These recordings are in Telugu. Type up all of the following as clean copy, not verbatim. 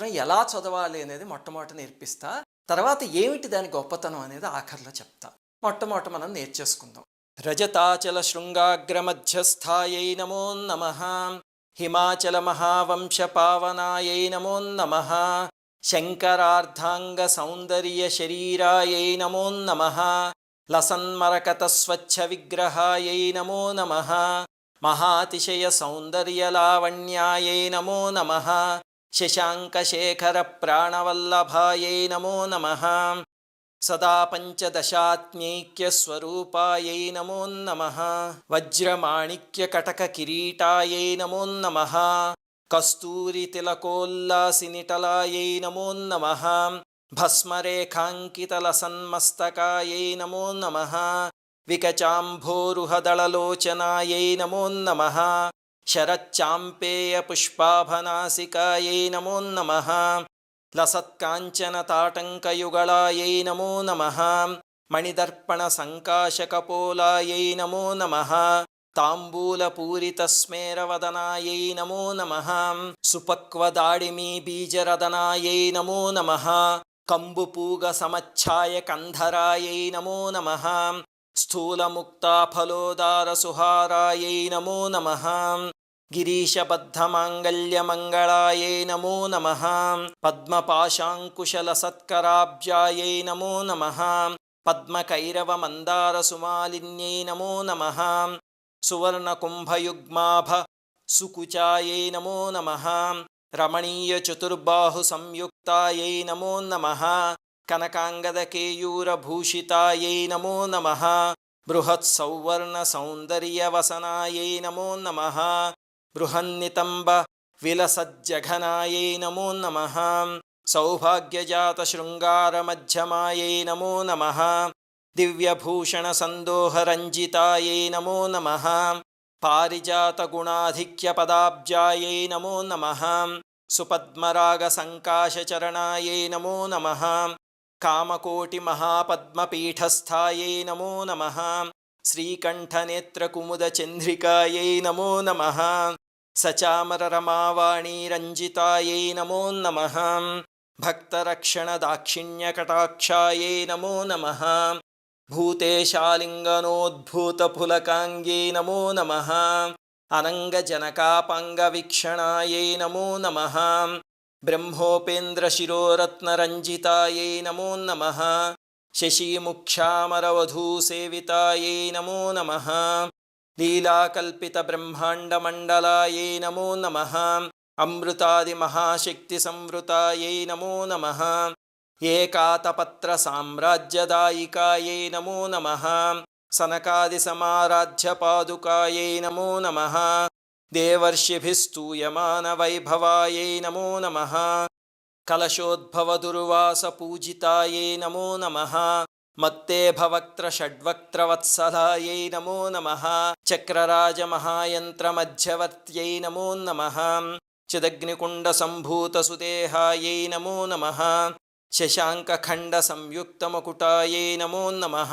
ఎలా చదవాలి అనేది మొట్టమొదట నేర్పిస్తా. తర్వాత ఏమిటి దాని గొప్పతనం అనేది ఆఖరిలో చెప్తా. మొట్టమొదట మనం నేర్చేసుకుందాం. రజతాచల శృంగాగ్ర మధ్యస్థాయై నమో నమః. హిమాచల మహావంశ పావనాయై నమో నమః. శంకరార్ధాంగ సౌందర్య శరీరాయై నమో నమః. లసన్మరకత స్వచ్ఛ విగ్రహాయై నమో నమః. మహాతిశయ సౌందర్య లావణ్యాయై నమో నమః. శశాంకశేఖర ప్రాణవల్లభాయై నమో నమః. సదా పంచదశాత్మైక్యస్వరూపాయై నమో నమః. వజ్రమాణిక్యకటక కిరీటాయై నమో నమః. కస్తూరితిలకోల్లాసినిటలాయై నమో నమః. భస్మరేఖాంకితలసన్మస్తకాయై నమో నమః. వికచాంభోరుహదళలోచనాయై నమో నమః. శరచ్చాంపేయ పుష్పాభనాసికాయై నమో నమః. లసత్కాంచన తాటంకయుగళాయై నమో నమః. మణిదర్పణ సంకాశకపోలాయై నమో నమః. తాంబూలపూరితస్మేరవదనాయై నమో నమః. సుపక్వదాడిమీ బీజరదనాయై నమో నమః. కంబుపూగ సమచ్ఛాయ కంధరాయై నమో నమః. స్థూలముక్తాఫలోదారసుహారాయై నమో నమః. గిరీశబద్ధమాంగళ్యమంగళాయై నమో నమః. పద్మపాశాంకుశలసత్కరాబ్జాయై నమో నమః. పద్మకైరవమందారసుమాలిన్యై నమో నమః. సువర్ణకుంభయుగ్మాభ సుకుచాయై నమో నమః. రమణీయచతుర్బాహు సంయుక్తాయై నమో నమః. కనకాంగదకేయూరభూషితాయై నమో నమః. బృహత్సౌవర్ణ సౌందర్యవసనాయై నమో నమః. బృహన్నితంబ విలసజ్జఘనాయై నమో నమః. సౌభాగ్యజాత శృంగారమధ్యమాయై నమో నమః. దివ్యభూషణ సందోహరంజితాయై నమో నమః. పారిజాత గుణాధిక్య పదాబ్జాయై నమో నమః. సుపద్మరాగ సంకాశచరణాయై నమో నమః. కామకోటి మహాపద్మపీఠస్థాయై నమో నమః. శ్రీకంఠనేత్రకుముద చంద్రికాయై నమో నమః. సచామరరమావాణీరంజితాయై నమో నమః. భక్తరక్షణ దాక్షిణ్యకటాక్షాయై నమో నమః. భూతేశాలింగనోద్భూతపులకాంగ్యై నమో నమః. అనంగజనకాపాంగవీక్షణాయై నమో నమః. బ్రహ్మోపేంద్రశిరోరత్నరంజితాయై నమో నమః. శశీముఖ్యామరవధూసేవితాయై నమో నమః. లీలాకల్పితబ్రహ్మాండమండలాయై నమో నమః. అమృతాదిమహాశక్తిసంవృతాయై నమో నమః. ఏకాతపత్రసామ్రాజ్యదాయికాయై నమో నమః. సనకాదిసమారాధ్యపాదుకాయై నమో నమః. దేవర్షిభిస్తూయమానవైభవాయై నమో నమః. కలశోద్భవదుర్వాసపూజితాయై నమో నమః. మత్తేభవక్త్రషడ్వక్త్రవత్సలాయై నమో నమః. చక్రరాజమహాయంత్రమధ్యవర్త్యై నమో నమః. చిదగ్నికుండసంభూతసుదేహాయై నమో నమః. శశాంకఖండసంయుక్తమకుటాయై నమో నమః.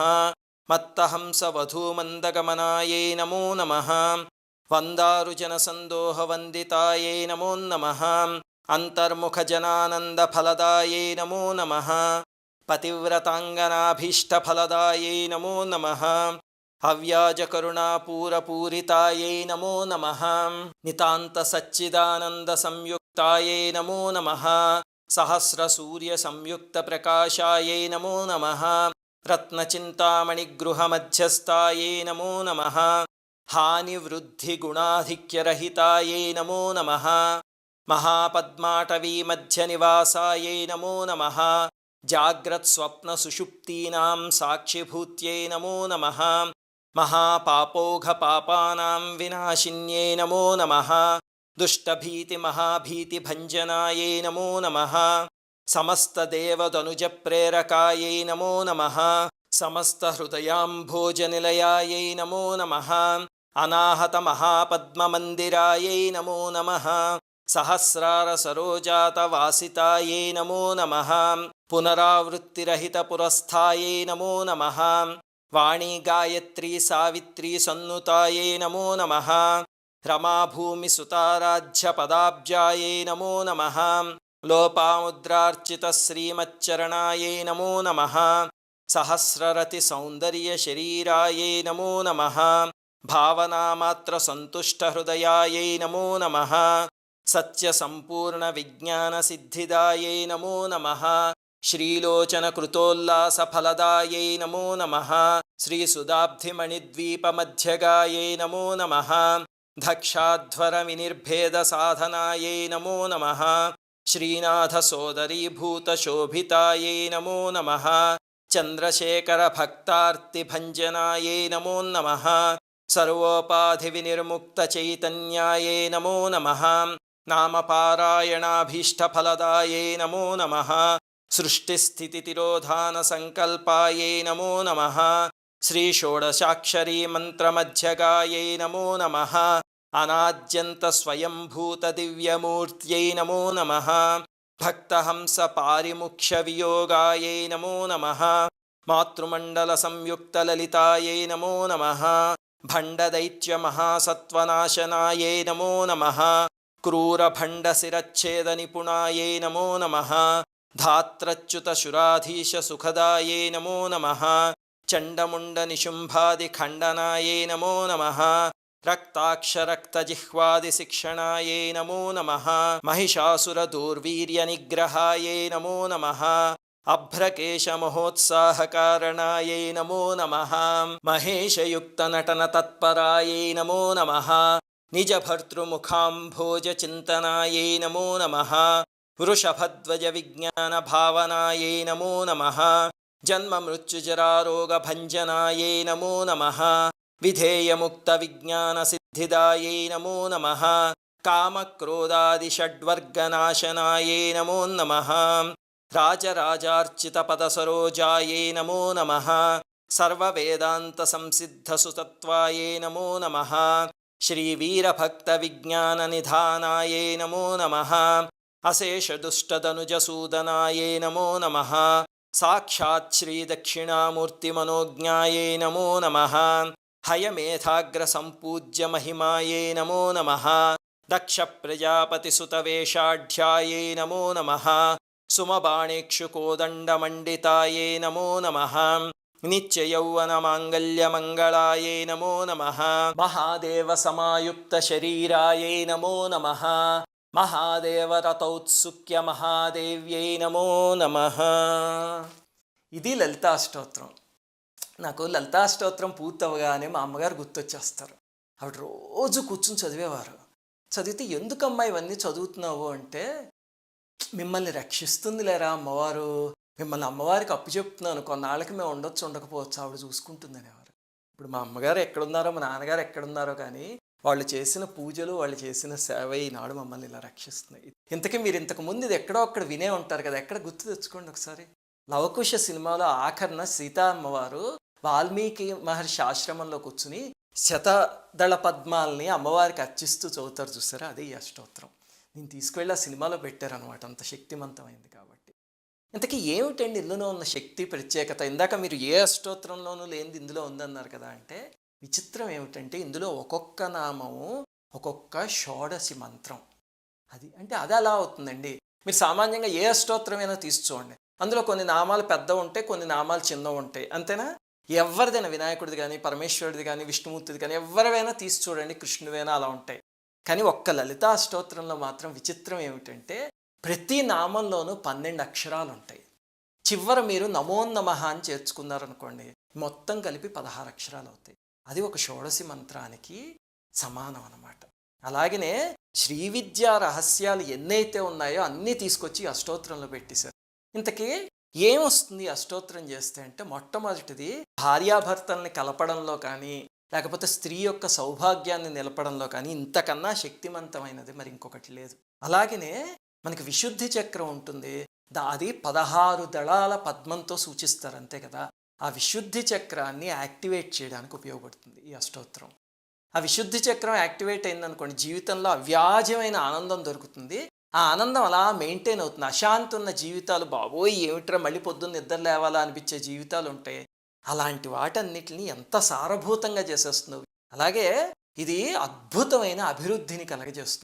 మత్తహంసవధూమందగమనాయై నమో నమః. వందారుజనసందోహవందితాయై నమో నమః. అంతర్ముఖజనానందఫలదాయై నమో నమః. పతివ్రతాంగనాభీష్టఫలదాయై నమో నమః. అవ్యాజకరుణాపూరపూరితాయై నమో నమః. నితాంతసచ్చిదానందసంయుక్తాయై నమో నమః. సహస్రసూర్యసంయుక్తప్రకాశాయై నమో నమః. రత్నచింతామణిగృహమధ్యస్థాయై నమో నమః. హానివృద్ధిగుణాధిక్యరహితాయై నమో నమః. మహాపద్మాటవీమధ్యనివాసాయై నమో నమః. జాగ్రత్స్వప్నసుషుప్తీనాం సాక్షిభూత్యై నమో నమః. మహాపాపోఘపాపానాం వినాశిన్యై నమో నమః. దుష్టభీతిమహాభీతిభంజనాయై నమో నమః. సమస్తదేవదనుజప్రేరకాయై నమో నమః. సమస్తహృదయాంభోజనిలయాయై నమో నమః. అనాహతమహాపద్మమందిరాయై నమో నమః. సహస్రారసరోజాతవాసితాయై నమో నమః. పునరావృత్తిరహితపురస్థాయై నమో నమః. వాణీ గాయత్రీ సావిత్రీ సన్నుతాయై నమో నమః. రమాభూమిసుతారాధ్యపదాబ్జాయై నమో నమః. లోపాముద్రార్చిత శ్రీమచ్చరణాయై నమో నమః. సహస్రరతి సౌందర్య శరీరాయై నమో నమః. భావనామాత్ర సంతుష్ట హృదయాయై నమో నమః. సత్య సంపూర్ణ విజ్ఞాన సిద్ధిదాయై నమో నమః. శ్రీలోచన కృతోల్లాస ఫలదాయై నమో నమః. శ్రీ సుధాబ్ధిమణిద్వీప మధ్యగాయై నమో నమః. దక్షాధ్వర వినిర్భేద సాధనాయై నమో నమః. శ్రీనాథ సోదరీభూత శోభితాయై నమో నమః. చంద్రశేఖర భక్తార్తిభంజనాయై నమో నమః. సర్వోపాధి వినిర్ముక్త చైతన్యాయై నమో నమః. నామపారాయణాభీష్టఫలదాయై నమో నమః. సృష్టిస్థితితిరోధాన సంకల్పాయై నమో నమః. శ్రీ షోడశాక్షరీ మంత్రమధ్యగాయై నమో నమః. అనాద్యంత స్వయంభూత దివ్యమూర్త్యై నమో నమః. భక్తహంస పారిముఖ్య వియోగాయై నమో నమః. మాతృమండల సంయుక్త లలితాయై నమో నమః. భండదైత్య మహాసత్వనాశనాయై నమో నమః. క్రూరభండ శిరచ్ఛేద నిపుణాయై నమో నమః. ధాత్రచ్యుత శురాధీశ సుఖదాయై నమో నమః. చండముండ నిశుంభాది ఖండనాయై నమో నమః. రక్తాక్షరక్తజిహ్వాది శిక్షణాయై నమో నమః. మహిషాసుర దూర్వీర్య నిగ్రహాయై నమో నమః. అభ్రకేశ మహోత్సాహకారణాయై నమో నమః. మహేశయుక్త నటన తత్పరాయై నమో నమః. నిజభర్తృముఖాంభోజ చింతనాయై నమో నమః. వృషభధ్వజ విజ్ఞాన భావనాయై నమో నమః. జన్మ మృత్యుజరారోగ భంజనాయై నమో నమః. విధేయముక్త విజ్ఞాన సిద్ధిదాయై నమో నమః. కామక్రోధాది షడ్వర్గనాశనాయై నమో నమః. రాజరాజార్చిత పదసరోజాయై నమో నమః. సర్వవేదాంత సంసిద్ధ సుతత్వాయై నమో నమః. శ్రీవీరభక్త విజ్ఞాన నిధానాయై నమో నమః. అశేష దుష్టదనుజసూదనాయై నమో నమః. సాక్షాత్ శ్రీ దక్షిణామూర్తి మనోజ్ఞాయై నమో నమః. హయమేధాగ్ర సంపూజ్య మహిమాయై నమో నమః. దక్ష ప్రజాపతి సుతవేషాఢ్యాయై నమో నమః. సుమబాణేక్షు కోదండమండితాయై నమో నమః. నిత్యయౌవన మాంగళ్య మంగళాయై నమో నమః. మహాదేవ సమాయుక్త శరీరాయై నమో నమః. మహాదేవ రథౌత్సుక్య మహాదేవ్యై నమో నమః. ఇది లలితాష్టోత్రం. నాకు లలితాష్టోత్రం పూర్తవగానే మా అమ్మగారు గుర్తొచ్చేస్తారు. ఆవిడ రోజు కూర్చుని చదివేవారు. చదివితే ఎందుకమ్మా ఇవన్నీ చదువుతున్నావు అంటే, మిమ్మల్ని రక్షిస్తుంది లేరా అమ్మవారు, మిమ్మల్ని అమ్మవారికి అప్పు చెప్తున్నాను, కొన్నాళ్ళకి మేము ఉండొచ్చు ఉండకపోవచ్చు, ఆవిడ చూసుకుంటుందనేవారు. ఇప్పుడు మా అమ్మగారు ఎక్కడున్నారో మా నాన్నగారు ఎక్కడున్నారో కానీ వాళ్ళు చేసిన పూజలు వాళ్ళు చేసిన సేవ ఈనాడు మమ్మల్ని ఇలా రక్షిస్తున్నాయి. ఇంతకీ మీరు ఇంతకుముందు ఇది ఎక్కడో అక్కడ వినే ఉంటారు కదా, ఎక్కడ గుర్తు తెచ్చుకోండి ఒకసారి. లవకుశ సినిమాలో ఆఖరణ సీతా అమ్మవారు వాల్మీకి మహర్షి ఆశ్రమంలో కూర్చుని శతదళ పద్మాలని అమ్మవారికి అర్చిస్తూ చదువుతారు చూసారా, అదే ఈ అష్టోత్తరం. నేను తీసుకువెళ్ళి ఆ సినిమాలో పెట్టారనమాట, అంత శక్తివంతమైంది కాబట్టి. ఇంతకీ ఏమిటండి ఇందులో ఉన్న శక్తి ప్రత్యేకత? ఇందాక మీరు ఏ అష్టోత్తరంలోనూ లేనిది ఇందులో ఉందన్నారు కదా అంటే, విచిత్రం ఏమిటంటే ఇందులో ఒక్కొక్క నామము ఒక్కొక్క షోడశి మంత్రం. అది అంటే అది అలా అవుతుందండి. మీరు సామాన్యంగా ఏ అష్టోత్తరమైనా తీసి చూడండి, అందులో కొన్ని నామాలు పెద్ద ఉంటాయి, కొన్ని నామాలు చిన్న ఉంటాయి, అంతేనా? ఎవరిదైనా వినాయకుడిది కానీ పరమేశ్వరుడిది కానీ విష్ణుమూర్తిది కానీ ఎవరివైనా తీసి చూడండి, కృష్ణువైనా అలా ఉంటాయి. కానీ ఒక్క లలితా అష్టోత్తరంలో మాత్రం విచిత్రం ఏమిటంటే ప్రతి నామంలోనూ 12 అక్షరాలు ఉంటాయి. చివర మీరు నమోన్నమః అని చేర్చుకున్నారనుకోండి, మొత్తం కలిపి 16 అక్షరాలు అవుతాయి. అది ఒక షోడశి మంత్రానికి సమానం అన్నమాట. అలాగనే శ్రీ విద్యా రహస్యాలు ఎన్నైతే ఉన్నాయో అన్నీ తీసుకొచ్చి అష్టోత్తరంలో పెట్టేశారు. ఇంతకీ ఏమొస్తుంది అష్టోత్తరం చేస్తే అంటే, మొట్టమొదటిది భార్యాభర్తల్ని కలపడంలో కానీ లేకపోతే స్త్రీ యొక్క సౌభాగ్యాన్ని నిలపడంలో కానీ ఇంతకన్నా శక్తివంతమైనది మరి ఇంకొకటి లేదు. అలాగనే మనకి విశుద్ధి చక్రం ఉంటుంది, అది 16 దళాల పద్మంతో సూచిస్తారు అంతే కదా. ఆ విశుద్ధి చక్రాన్ని యాక్టివేట్ చేయడానికి ఉపయోగపడుతుంది ఈ అష్టోత్తరం. ఆ విశుద్ధి చక్రం యాక్టివేట్ అయిందనుకోండి, జీవితంలో అవ్యాజమైన ఆనందం దొరుకుతుంది. ఆ ఆనందం అలా మెయింటైన్ అవుతుంది. అశాంతి ఉన్న జీవితాలు, బాబోయ్ ఏమిట్రా మళ్ళీ పొద్దున్న నిద్ర లేవాలా అనిపించే జీవితాలు ఉంటాయి, అలాంటి వాటన్నిటిని ఎంత సారభూతంగా చేసేస్తుంది. అలాగే ఇది అద్భుతమైన అభివృద్ధిని కలగజేస్తుంది.